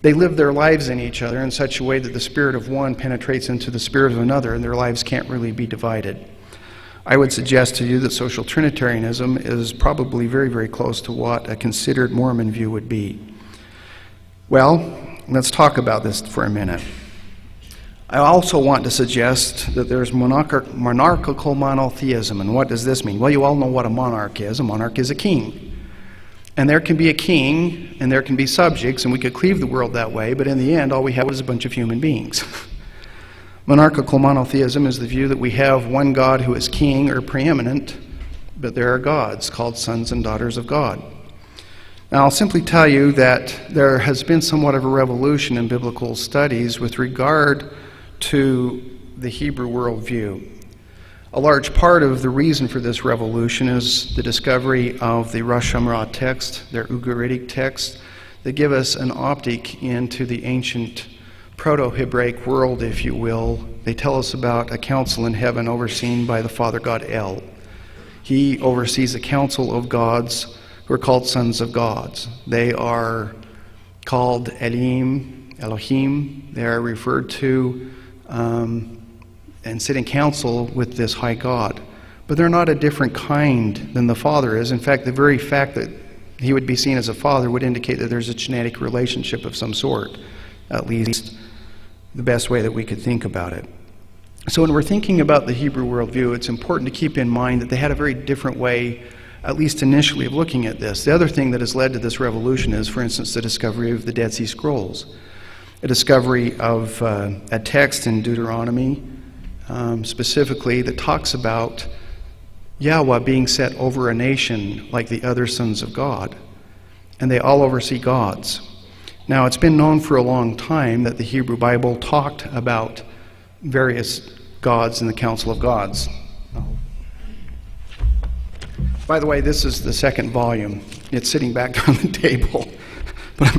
They live their lives in each other in such a way that the spirit of one penetrates into the spirit of another, and their lives can't really be divided. I would suggest to you that social Trinitarianism is probably very, very close to what a considered Mormon view would be. Well, let's talk about this for a minute. I also want to suggest that there's monarchical monotheism. And what does this mean? Well, you all know what a monarch is. A monarch is a king. And there can be a king, and there can be subjects, and we could cleave the world that way, but in the end, all we have is a bunch of human beings. Monarchical monotheism is the view that we have one God who is king or preeminent, but there are gods called sons and daughters of God. Now, I'll simply tell you that there has been somewhat of a revolution in biblical studies with regard to the Hebrew worldview. A large part of the reason for this revolution is the discovery of the Rosh Hashanah text, their Ugaritic text, that give us an optic into the ancient Proto-Hebraic world, if you will. They tell us about a council in heaven overseen by the Father God El. He oversees a council of gods who are called sons of gods. They are called Elohim. They are referred to and sit in council with this high God. But they're not a different kind than the Father is. In fact, the very fact that he would be seen as a father would indicate that there's a genetic relationship of some sort, at least the best way that we could think about it. So when we're thinking about the Hebrew worldview, it's important to keep in mind that they had a very different way, at least initially, of looking at this. The other thing that has led to this revolution is, for instance, the discovery of the Dead Sea Scrolls, a discovery of a text in Deuteronomy, specifically, that talks about Yahweh being set over a nation like the other sons of God, and they all oversee gods. Now, it's been known for a long time that the Hebrew Bible talked about various gods in the Council of Gods. By the way, this is the second volume. It's sitting back on the table, but I'm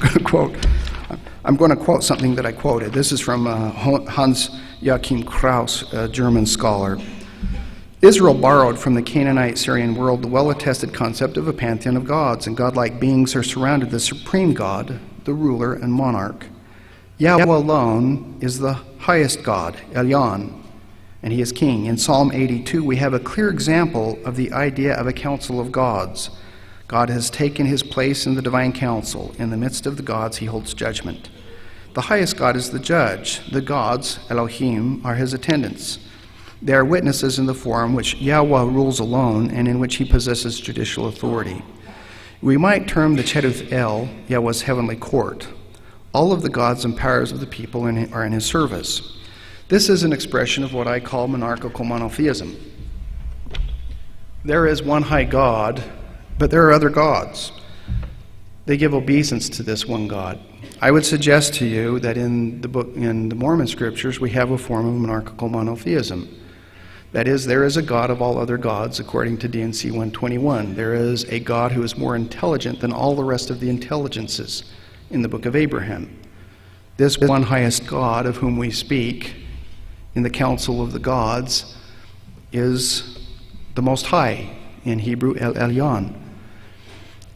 going to quote something that I quoted. This is from Hans Joachim Kraus, a German scholar. Israel borrowed from the Canaanite Syrian world the well-attested concept of a pantheon of gods, and godlike beings are surrounded the supreme God, the ruler and monarch. Yahweh alone is the highest God, Elyon, and he is king. In Psalm 82, we have a clear example of the idea of a council of gods. God has taken his place in the divine council. In the midst of the gods, he holds judgment. The highest God is the judge. The gods, Elohim, are his attendants. They are witnesses in the form which Yahweh rules alone and in which he possesses judicial authority. We might term the Cheduth El, Yahweh's heavenly court. All of the gods and powers of the people are in his service. This is an expression of what I call monarchical monotheism. There is one high God, but there are other gods. They give obeisance to this one God. I would suggest to you that in the Mormon scriptures, we have a form of monarchical monotheism. That is, there is a God of all other gods, according to D&C 121. There is a God who is more intelligent than all the rest of the intelligences in the book of Abraham. This one highest God of whom we speak in the council of the gods is the Most High, in Hebrew, El Elyon.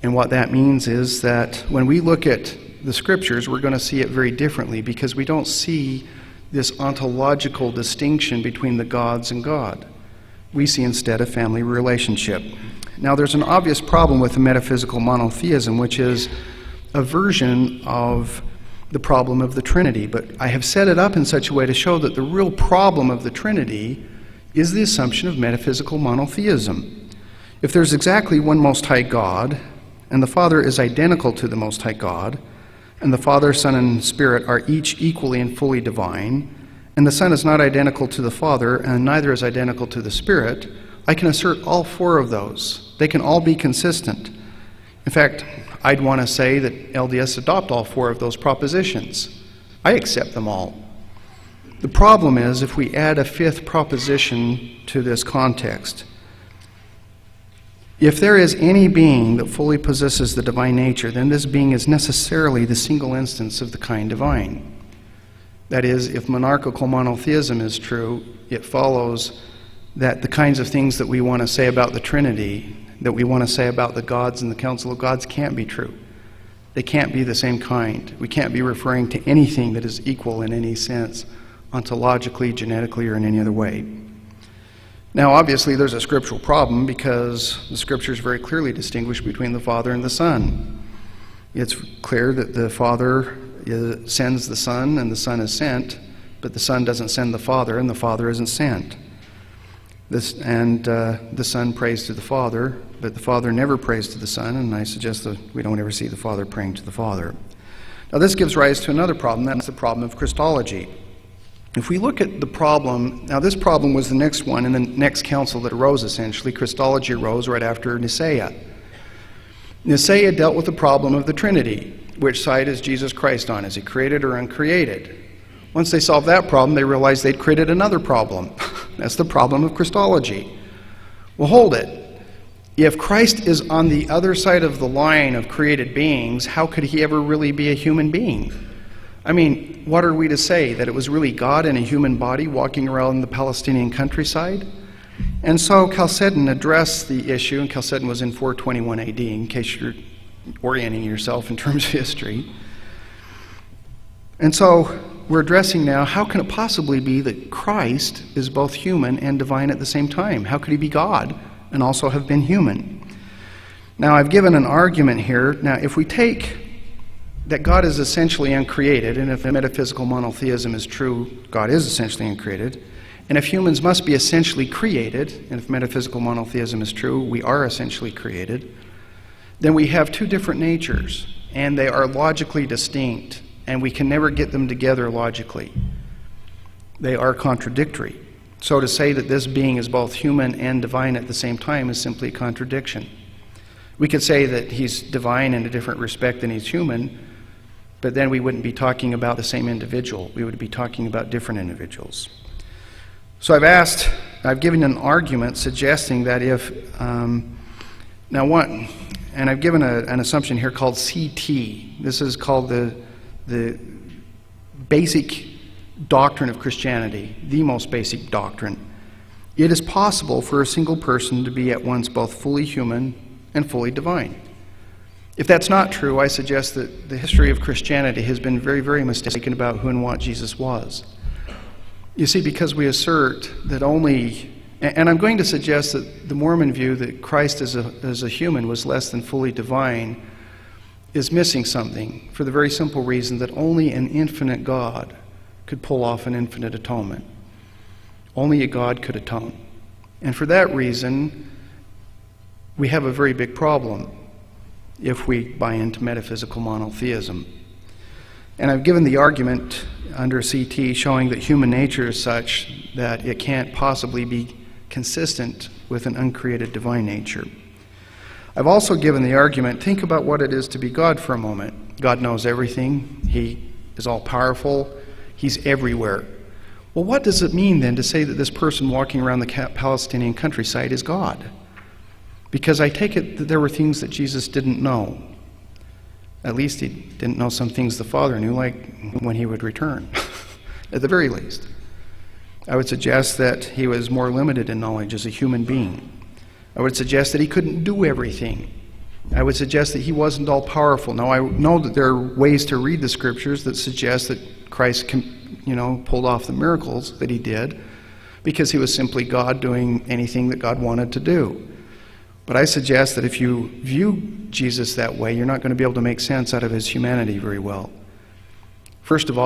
And what that means is that when we look at the scriptures, we're going to see it very differently, because we don't see this ontological distinction between the gods and God. We see instead a family relationship. Now, there's an obvious problem with the metaphysical monotheism, which is a version of the problem of the Trinity. But I have set it up in such a way to show that the real problem of the Trinity is the assumption of metaphysical monotheism. If there's exactly one Most High God, and the Father is identical to the Most High God, and the Father, Son, and Spirit are each equally and fully divine, and the Son is not identical to the Father, and neither is identical to the Spirit, I can assert all four of those. They can all be consistent. In fact, I'd want to say that LDS adopt all four of those propositions. I accept them all. The problem is if we add a fifth proposition to this context. If there is any being that fully possesses the divine nature, then this being is necessarily the single instance of the kind divine. That is, if monarchical monotheism is true, it follows that the kinds of things that we want to say about the Trinity, that we want to say about the gods and the council of gods, can't be true. They can't be the same kind. We can't be referring to anything that is equal in any sense, ontologically, genetically, or in any other way. Now, obviously, there's a scriptural problem because the Scriptures very clearly distinguish between the Father and the Son. It's clear that the Father sends the Son and the Son is sent, but the Son doesn't send the Father and the Father isn't sent. The Son prays to the Father, but the Father never prays to the Son, and I suggest that we don't ever see the Father praying to the Father. Now, this gives rise to another problem. That's the problem of Christology. If we look at the problem, now this problem was the next one in the next council that arose, essentially. Christology arose right after Nicaea. Nicaea dealt with the problem of the Trinity. Which side is Jesus Christ on? Is he created or uncreated? Once they solved that problem, they realized they'd created another problem. That's the problem of Christology. Well, hold it. If Christ is on the other side of the line of created beings, how could he ever really be a human being? I mean, what are we to say? That it was really God in a human body walking around the Palestinian countryside? And so Chalcedon addressed the issue, and Chalcedon was in 421 AD, in case you're orienting yourself in terms of history. And so we're addressing now, how can it possibly be that Christ is both human and divine at the same time? How could he be God and also have been human? Now, I've given an argument here. Now, if we take that God is essentially uncreated, and if metaphysical monotheism is true, God is essentially uncreated, and if humans must be essentially created, and if metaphysical monotheism is true, we are essentially created, then we have two different natures, and they are logically distinct, and we can never get them together logically. They are contradictory. So to say that this being is both human and divine at the same time is simply a contradiction. We could say that he's divine in a different respect than he's human, but then we wouldn't be talking about the same individual. We would be talking about different individuals. So I've given an argument suggesting that if, and I've given an assumption here called CT. This is called the basic doctrine of Christianity, the most basic doctrine. It is possible for a single person to be at once both fully human and fully divine. If that's not true, I suggest that the history of Christianity has been very, very mistaken about who and what Jesus was. You see, because we assert that only, and I'm going to suggest that the Mormon view that Christ as a human was less than fully divine is missing something, for the very simple reason that only an infinite God could pull off an infinite atonement. Only a God could atone. And for that reason, we have a very big problem if we buy into metaphysical monotheism. And I've given the argument under CT showing that human nature is such that it can't possibly be consistent with an uncreated divine nature. I've also given the argument, think about what it is to be God for a moment. God knows everything. He is all-powerful. He's everywhere. Well, what does it mean then to say that this person walking around the Palestinian countryside is God? Because I take it that there were things that Jesus didn't know. At least he didn't know some things the Father knew, like when he would return, at the very least. I would suggest that he was more limited in knowledge as a human being. I would suggest that he couldn't do everything. I would suggest that he wasn't all-powerful. Now, I know that there are ways to read the Scriptures that suggest that Christ pulled off the miracles that he did because he was simply God doing anything that God wanted to do. But I suggest that if you view Jesus that way, you're not going to be able to make sense out of his humanity very well. First of all,